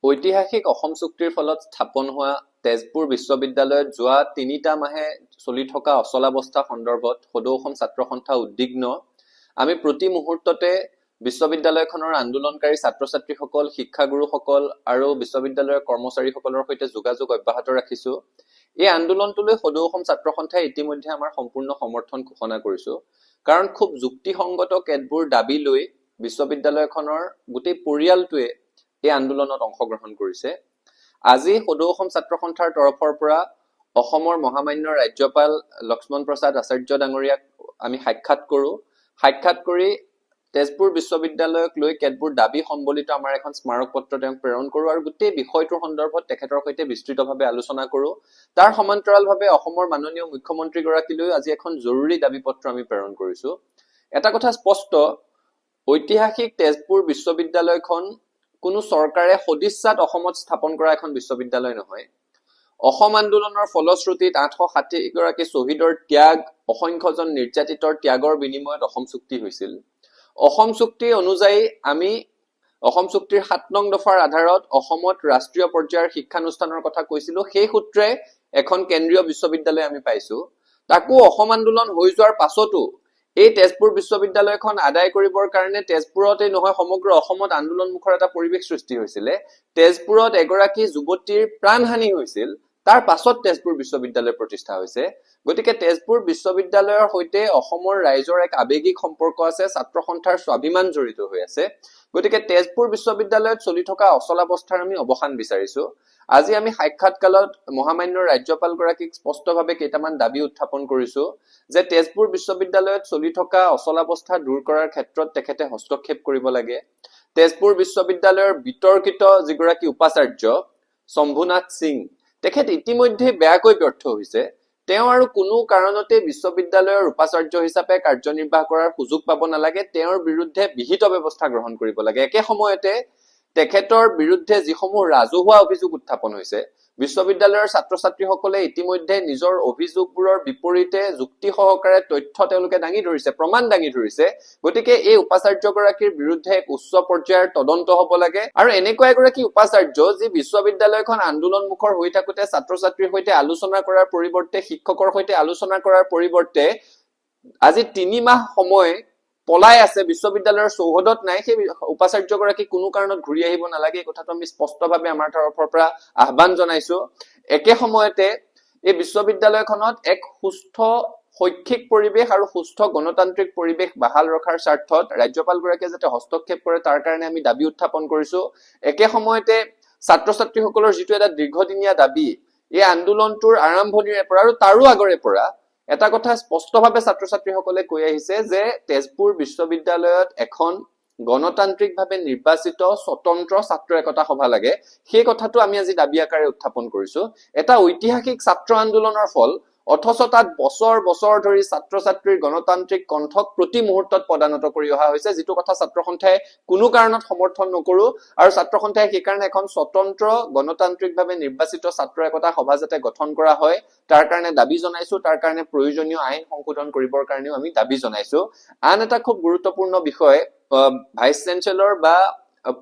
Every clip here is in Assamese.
ঐতিহাসিক অসম চুক্তিৰ ফলত স্থাপন হোৱা তেজপুৰ বিশ্ববিদ্যালয়ত যোৱা ৩টা মাহে চলি থকা অচলাৱস্থা সন্দৰ্ভত সদৌ অসম ছাত্ৰ সন্থা উদ্বিগ্ন। আমি প্ৰতি মুহূৰ্ততে বিশ্ববিদ্যালয়খনৰ আন্দোলনকাৰী ছাত্ৰ-ছাত্ৰীসকল, শিক্ষাগুৰুসকল আৰু বিশ্ববিদ্যালয়ৰ কৰ্মচাৰীসকলৰ সৈতে যোগাযোগ অব্যাহত ৰাখিছো। এই আন্দোলনটোলৈ সদৌ অসম ছাত্ৰ সন্থাই ইতিমধ্যে আমাৰ সম্পূৰ্ণ সমৰ্থন ঘোষণা কৰিছো। কাৰণ খুব যুক্তিসংগত কেতবোৰ দাবী লৈ বিশ্ববিদ্যালয়খনৰ গোটেই পৰিয়ালটোৱে এই আন্দোলনত অংশগ্ৰহণ কৰিছে। আজি সদৌ অসম ছাত্ৰ সন্থাৰ তৰফৰ পৰা অসমৰ মহামান্য ৰাজ্যপাল লক্ষ্মণ প্ৰসাদ আচাৰ্য ডাঙৰীয়াক আমি সাক্ষাৎ কৰো। সাক্ষাৎ কৰি তেজপুৰ বিশ্ববিদ্যালয়ক লৈ কেতবোৰ দাবী সম্বলিত আমাৰ এখন স্মাৰক পত্ৰ তেওঁক প্ৰেৰণ কৰো আৰু গোটেই বিষয়টোৰ সন্দৰ্ভত তেখেতৰ সৈতে বিস্তৃতভাৱে আলোচনা কৰো। তাৰ সমান্তৰালভাৱে অসমৰ মাননীয় মুখ্যমন্ত্ৰীগৰাকীলৈ আজি এখন জৰুৰী দাবী পত্ৰ আমি প্ৰেৰণ কৰিছো। এটা কথা স্পষ্ট, ঐতিহাসিক তেজপুৰ বিশ্ববিদ্যালয়খন কোনো চৰকাৰে সদিচ্ছাত অসমত স্থাপন কৰা এখন বিশ্ববিদ্যালয় নহয়। অসম আন্দোলনৰ ফলশ্ৰুতিত 860 গৰাকী শ্বহীদৰ ত্যাগ, অসংখ্যজন নিৰ্যাতিতৰ ত্যাগৰ বিনিময়ত অসম চুক্তি হৈছিল। অসম চুক্তি অনুযায়ী আমি অসম চুক্তিৰ 7 নং দফাৰ আধাৰত অসমত ৰাষ্ট্ৰীয় পৰ্যায়ৰ শিক্ষানুষ্ঠানৰ কথা কৈছিলো। সেই সূত্ৰে এখন কেন্দ্ৰীয় বিশ্ববিদ্যালয় আমি পাইছো। তাকো অসম আন্দোলন হৈ যোৱাৰ পাছতো এই তেজপুৰ বিশ্ববিদ্যালয়খন আদায় কৰিবৰ কাৰণে তেজপুৰতেই নহয় সমগ্ৰ অসমত আন্দোলনমুখৰ এটা পৰিৱেশ সৃষ্টি হৈছিলে। তেজপুৰত এগৰাকী যুৱতীৰ প্ৰাণহানি হৈছিল, তাৰ পাছত তেজপুৰ বিশ্ববিদ্যালয় প্ৰতিষ্ঠা হৈছে। গতিকে তেজপুৰ বিশ্ববিদ্যালয়ৰ সৈতে অসমৰ ৰাইজৰ এক আৱেগিক সম্পৰ্ক আছে, ছাত্ৰ সন্থাৰ স্বাভিমান জড়িত হৈ আছে। গতিকে তেজপুৰ বিশ্ববিদ্যালয়ত চলি থকা অচলাৱস্থাৰ আমি অৱসান বিচাৰিছো। আজি আমি সাক্ষাৎকালত মহামান্য ৰাজ্যপালগৰাকীক স্পষ্টভাৱে কেইটামান দাবী উত্থাপন কৰিছো যে তেজপুৰ বিশ্ববিদ্যালয়ত চলি থকা অচলাৱস্থা দূৰ কৰাৰ ক্ষেত্ৰত তেখেতে হস্তক্ষেপ কৰিব লাগে। তেজপুৰ বিশ্ববিদ্যালয়ৰ বিতৰ্কিত যিগৰাকী উপাচাৰ্য শম্ভুনাথ সিং, তেখেত ইতিমধ্যে বেয়াকৈ ব্যৰ্থ হৈছে। তেওঁ আৰু কোনো কাৰণতে বিশ্ববিদ্যালয়ৰ উপাচাৰ্য হিচাপে কাৰ্যনিৰ্বাহ কৰাৰ সুযোগ পাব নালাগে। তেওঁৰ বিৰুদ্ধে বিহিত ব্যৱস্থা গ্ৰহণ কৰিব লাগে। একে সময়তে তেখেতৰ বিৰুদ্ধে যিসমূহ ৰাজহুৱা অভিযোগ উত্থাপন হৈছে, বিশ্ববিদ্যালয়ৰ ছাত্ৰ-ছাত্ৰীসকলে ইতিমধ্যে নিজৰ অভিযোগবোৰৰ বিপৰীতে যুক্তি সহকাৰে তথ্য তেওঁলোকে দাঙি ধৰিছে, প্ৰমাণ দাঙি ধৰিছে। গতিকে এই উপাচাৰ্যগৰাকীৰ বিৰুদ্ধে এক উচ্চ পৰ্যায়ৰ তদন্ত হ'ব লাগে। আৰু এনেকুৱা এগৰাকী উপাচাৰ্য যি বিশ্ববিদ্যালয়খন আন্দোলনমুখৰ হৈ থাকোতে ছাত্ৰ-ছাত্ৰীৰ সৈতে আলোচনা কৰাৰ পৰিৱৰ্তে, শিক্ষকৰ সৈতে আলোচনা কৰাৰ পৰিৱৰ্তে আজি 3 মাহ সময় পলাই আছে, বিশ্ববিদ্যালয়ৰ চৌহদত নাই, সেই উপাচাৰ্যগৰাকী কোনো কাৰণত ঘূৰি আহিব নালাগে। এই কথাটো আমি স্পষ্টভাৱে আমাৰ তৰফৰ পৰা আহ্বান জনাইছো। একে সময়তে এই বিশ্ববিদ্যালয়খনত এক সুস্থ শৈক্ষিক পৰিৱেশ আৰু সুস্থ গণতান্ত্ৰিক পৰিৱেশ বাহাল ৰখাৰ স্বাৰ্থত ৰাজ্যপালগৰাকীয়ে যাতে হস্তক্ষেপ কৰে তাৰ কাৰণে আমি দাবী উত্থাপন কৰিছো। একে সময়তে ছাত্ৰ-ছাত্ৰীসকলৰ যিটো এটা দীৰ্ঘদিনীয়া দাবী, এই আন্দোলনটোৰ আৰম্ভণিৰে পৰা আৰু তাৰো আগৰে পৰা এটা কথা স্পষ্টভাৱে ছাত্ৰ-ছাত্ৰীসকলে কৈ আহিছে যে তেজপুৰ বিশ্ববিদ্যালয়ত এখন গণতান্ত্ৰিকভাৱে নিৰ্বাচিত স্বতন্ত্ৰ ছাত্ৰ একতা সভা লাগে। সেই কথাটো আমি আজি দাবী আকাৰে উত্থাপন কৰিছো। এটা ঐতিহাসিক ছাত্ৰ আন্দোলনৰ ফল, অথচ তাত বছৰ বছৰ ধৰি ছাত্ৰ-ছাত্ৰীৰ গণতান্ত্ৰিক কণ্ঠক প্ৰতি মুহূৰ্তত পদানত কৰি অহা হৈছে, যিটো কথা ছাত্ৰ সন্থাই কোনো কাৰণত সমৰ্থন নকৰো। আৰু ছাত্ৰ সন্থাই সেইকাৰণে এখন স্বতন্ত্ৰ গণতান্ত্ৰিকভাৱে নিৰ্বাচিত ছাত্ৰ একতা সভা যাতে গঠন কৰা হয় তাৰ কাৰণে দাবী জনাইছো। তাৰ কাৰণে প্ৰয়োজনীয় আইন সংশোধন কৰিবৰ কাৰণেও আমি দাবী জনাইছো। আন এটা খুব গুৰুত্বপূৰ্ণ বিষয়, ভাইচ চেঞ্চেলৰ বা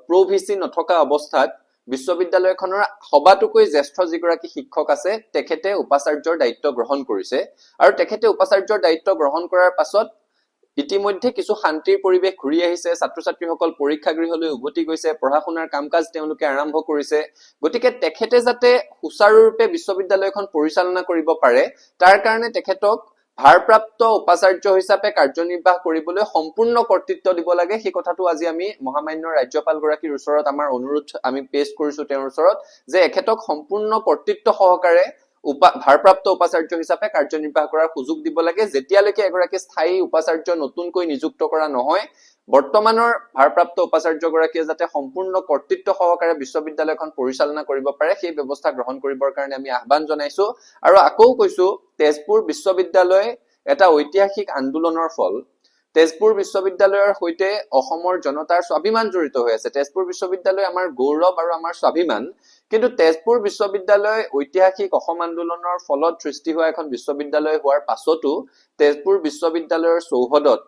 প্ৰ-ভিচি নথকা অৱস্থাত বিশ্ববিদ্যালয়খনৰ সবাতোকৈ জ্যেষ্ঠ যিগৰাকী শিক্ষক আছে তেখেতে উপাচাৰ্যৰ দায়িত্ব গ্ৰহণ কৰিছে। আৰু তেখেতে উপাচাৰ্যৰ দায়িত্ব গ্ৰহণ কৰাৰ পাছত ইতিমধ্যে কিছু শান্তিৰ পৰিৱেশ ঘূৰি আহিছে। ছাত্ৰ-ছাত্ৰীসকল পৰীক্ষাগৃহলৈ উভতি গৈছে, পঢ়া শুনাৰ কাম কাজ তেওঁলোকে আৰম্ভ কৰিছে। গতিকে তেখেতে যাতে সুচাৰুৰূপে বিশ্ববিদ্যালয়খন পৰিচালনা কৰিব পাৰে তাৰ কাৰণে তেখেতক ভাৰপ্ৰাপ্ত উপাচাৰ্য হিচাপে কাৰ্যনিৰ্বাহ কৰিবলৈ সম্পূৰ্ণ কৰ্তৃত্ব দিব লাগে। সেই কথাটো আজি আমি মহামান্য ৰাজ্যপালগৰাকীৰ ওচৰত আমাৰ অনুৰোধ আমি পেশ কৰিছো তেওঁৰ ওচৰত যে এখেতক সম্পূৰ্ণ কৰ্তৃত্ব সহকাৰে ভাৰপ্ৰাপ্ত উপাচাৰ্য হিচাপে কাৰ্যনিৰ্বাহ কৰাৰ সুযোগ দিব লাগে। যেতিয়ালৈকে এগৰাকী স্থায়ী উপাচাৰ্য নতুনকৈ নিযুক্ত কৰা নহয়, বৰ্তমানৰ ভাৰপ্ৰাপ্ত উপাচাৰ্যগৰাকীয়ে যাতে সম্পূৰ্ণ কৰ্তৃত্ব সহকাৰে বিশ্ববিদ্যালয়খন পৰিচালনা কৰিব পাৰে সেই ব্যৱস্থা গ্ৰহণ কৰিবৰ কাৰণে আমি আহ্বান জনাইছো। আৰু আকৌ কৈছো, তেজপুৰ বিশ্ববিদ্যালয় এটা ঐতিহাসিক আন্দোলনৰ ফল। তেজপুৰ বিশ্ববিদ্যালয়ৰ সৈতে অসমৰ জনতাৰ স্বাভিমান জড়িত হৈ আছে। তেজপুৰ বিশ্ববিদ্যালয় আমাৰ গৌৰৱ আৰু আমাৰ স্বাভিমান। কিন্তু তেজপুৰ বিশ্ববিদ্যালয় ঐতিহাসিক অসম আন্দোলনৰ ফলত সৃষ্টি হোৱা এখন বিশ্ববিদ্যালয় হোৱাৰ পাছতো তেজপুৰ বিশ্ববিদ্যালয়ৰ চৌহদত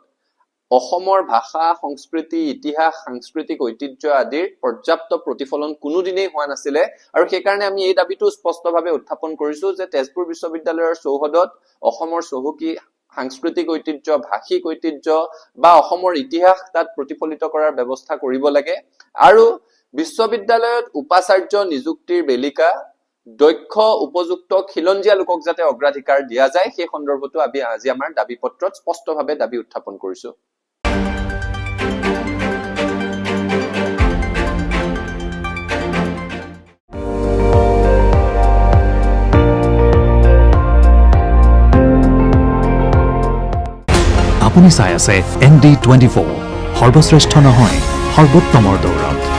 অসমৰ ভাষা, সংস্কৃতি, ইতিহাস, সাংস্কৃতিক ঐতিহ্য আদিৰ পৰ্যাপ্ত প্ৰতিফলন কোনোদিনেই হোৱা নাছিলে আৰু সেইকাৰণে আমি এই দাবীটো স্পষ্টভাৱে উত্থাপন কৰিছো যে তেজপুৰ বিশ্ববিদ্যালয়ৰ চৌহদত অসমৰ চহকী সাংস্কৃতিক ঐতিহ্য, ভাষিক ঐতিহ্য বা অসমৰ ইতিহাস তাত প্ৰতিফলিত কৰাৰ ব্যৱস্থা কৰিব লাগে আৰু বিশ্ববিদ্যালয়ত উপাচাৰ্য নিযুক্তিৰ বেলিকা দক্ষ উপযুক্ত খিলঞ্জীয়া লোকক যাতে অগ্ৰাধিকাৰ দিয়া যায় সেই সন্দৰ্ভতো আমি আজি আমাৰ দাবী পত্ৰত স্পষ্টভাৱে দাবী উত্থাপন কৰিছো। আপুনি চাই আছে ND24 সৰ্বশ্ৰেষ্ঠ নহয় সৰ্বোত্তমৰ দৌৰত।